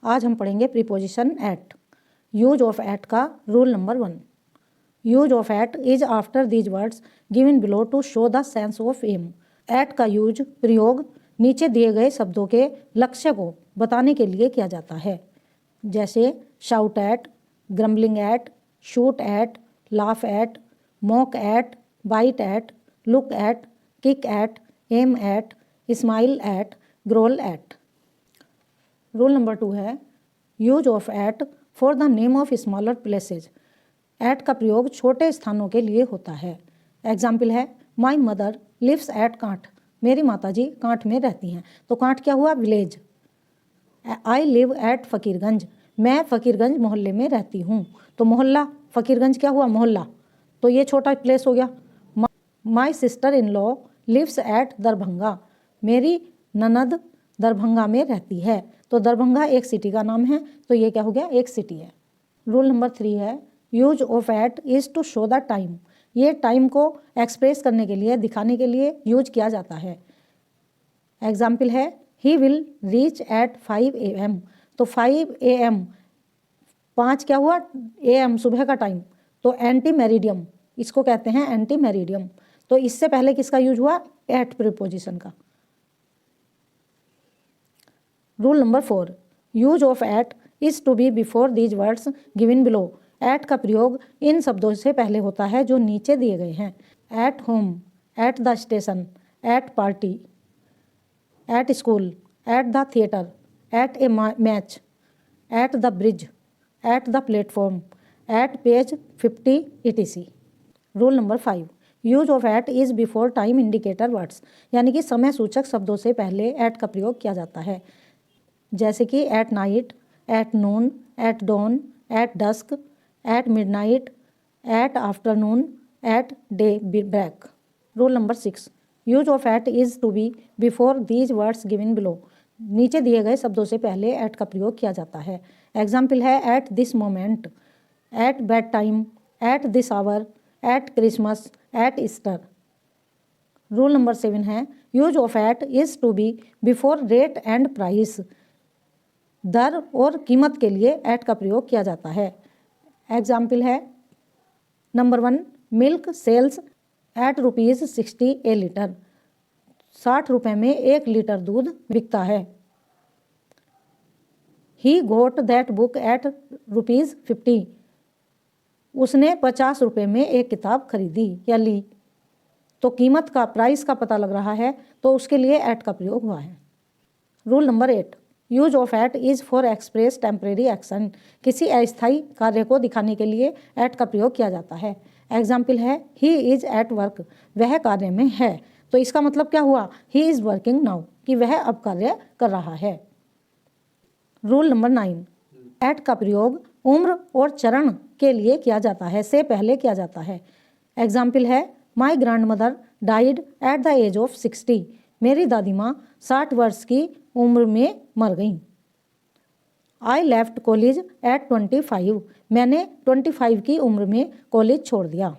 आज हम पढ़ेंगे preposition at. Use of at का rule number 1। Use of at is after these words given below to show the sense of एम। At का use प्रयोग नीचे दिए गए शब्दों के लक्ष्य को बताने के लिए किया जाता है, जैसे shout at, grumbling at, shoot at, laugh at, mock at, bite at, look at, kick at, aim at, smile at, growl at. Rule number 2 है use of at for the name of smaller places. At का प्रयोग छोटे स्थानों के लिए होता है। Example है my mother lives at Kanth. मेरी माताजी कांठ में रहती हैं। तो कांठ क्या हुआ? Village. I live at Fakirganj. मैं फ़कीरगंज मोहल्ले में रहती हूँ। तो मोहल्ला, फ़कीरगंज क्या हुआ? मोहल्ला। तो ये छोटा प्लेस हो गया। My sister in law lives at Darbhanga. मेरी ननद दरभंगा में रहती है। तो दरभंगा एक सिटी का नाम है, तो ये क्या हो गया? एक सिटी है। रूल नंबर 3 है use of at is to show the time. ये टाइम को एक्सप्रेस करने के लिए, दिखाने के लिए यूज किया जाता है। एग्जाम्पल है he will reach at 5 AM। तो 5 AM, 5 क्या हुआ? AM सुबह का टाइम। तो एंटी मेरिडियम, इसको कहते हैं एंटी मेरिडियम। तो इससे पहले किसका यूज हुआ? एट प्रीपोजिशन का। Rule number 4 use of at is to be before these words given below. At का प्रयोग इन शब्दों से पहले होता है जो नीचे दिए गए हैं। At home, at the station, at party, at school, at the theatre, at a match, at the bridge, at the platform, at page 50 etc। Rule number 5 use of at is before time indicator words. यानी कि समय सूचक शब्दों से पहले eight का प्रयोग किया जाता है, जैसे कि at night, at noon, at dawn, at dusk, at midnight, at afternoon, at day break. Rule number 6 use of at is to be before these words given below. नीचे दिए गए शब्दों से पहले एट का प्रयोग किया जाता है। एग्जाम्पल है at this moment, at bed time, at this hour, at Christmas, at Easter. Rule number 7 है use of at is to be before rate and price. दर और कीमत के लिए एट का प्रयोग किया जाता है। एग्जाम्पल है नंबर 1 मिल्क सेल्स एट ₹60 ए लीटर। 60 रुपये में 1 लीटर दूध बिकता है। ही गोट दैट बुक एट ₹50। उसने 50 रुपये में एक किताब खरीदी या ली। तो कीमत का, प्राइस का पता लग रहा है, तो उसके लिए एट का प्रयोग हुआ है। Rule number 8 use of at is for express temporary action. किसी अस्थायी कार्य को दिखाने के लिए एट का प्रयोग किया जाता है। एग्जाम्पल है ही इज एट वर्क। वह कार्य में है। तो इसका मतलब क्या हुआ? ही इज वर्किंग नाउ, कि वह अब कार्य कर रहा है। रूल नंबर 9 एट का प्रयोग उम्र और चरण के लिए किया जाता है, से पहले किया जाता है। एग्जाम्पल है my grandmother died at the age of 60। मेरी दादी माँ 60 वर्ष की उम्र में मर गई। I left college eight 25। मैंने 25 की उम्र में कॉलेज छोड़ दिया।